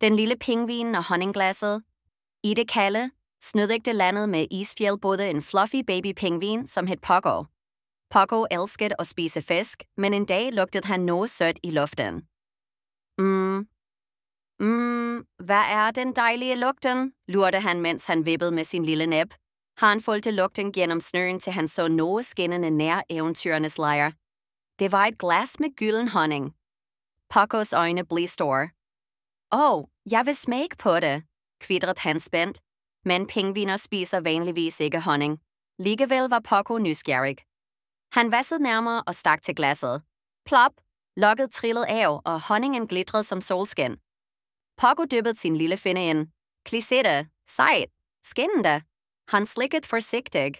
Den lille pingvin og honningglasset. I det kalde, snødægte landet med isfjeld boede en fluffy baby-pingvin, som hed Poco. Poco elskede at spise fisk, men en dag lugtede han noget sødt i luften. Hvad er den dejlige lugten? Lurte han, mens han vippede med sin lille næb. Han fulgte lugten gennem snøen, til han så noget skinnende nær eventyrernes lejr. Det var et glas med gylden honning. Pocos øjne blev store. Jeg vil smage på det, kvidrede han spændt. Men pingviner spiser vanligvis ikke honning. Ligevel var Poco nysgerrig. Han vassede nærmere og stak til glasset. Plop! Lokket trillede af, og honningen glitrede som solskin. Poco dyppede sin lille finde ind. Klissette, sejt, skinnende. Han slikkede forsigtigt.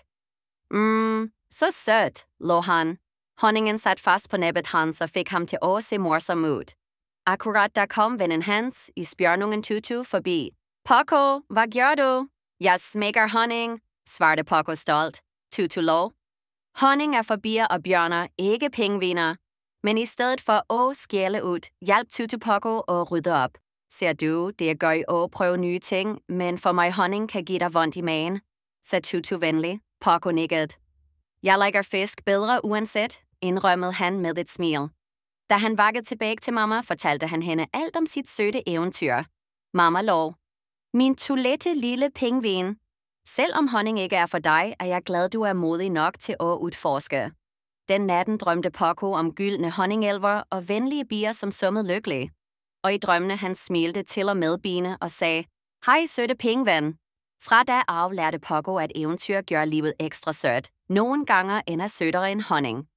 Så sødt, lå han. Honningen sat fast på næbbet hans og fik ham til at se morsom ud. Akkurat der kom vennen hans, isbjørnungen Tutu, forbi. Poco, hvad gør du? Jeg smækker honning, svarte Poco stolt. Tutu lå. Honning er for bier og bjørner, ikke pingviner. Men i stedet for at skjæle ud, hjalp Tutu Poco at rydde op. Ser du, det er godt at prøve nye ting, men for mig honning kan give dig vondt i magen, sagde Tutu venlig. Poco nikkede. Jeg liker fisk bedre uanset, indrømmede han med et smil. Da han vakkede tilbage til mamma, fortalte han hende alt om sit søde eventyr. Mamma lå. Min tulette lille pingvin. Selvom honning ikke er for dig, er jeg glad, du er modig nok til at udforske. Den natten drømte Poco om gyldne honningelver og venlige bier, som summede lykkelig. Og i drømmene han smilte til og med biene og sagde, hej søde pingven. Fra da af lærte Poco, at eventyr gør livet ekstra sødt. Nogle gange ender sødere end honning.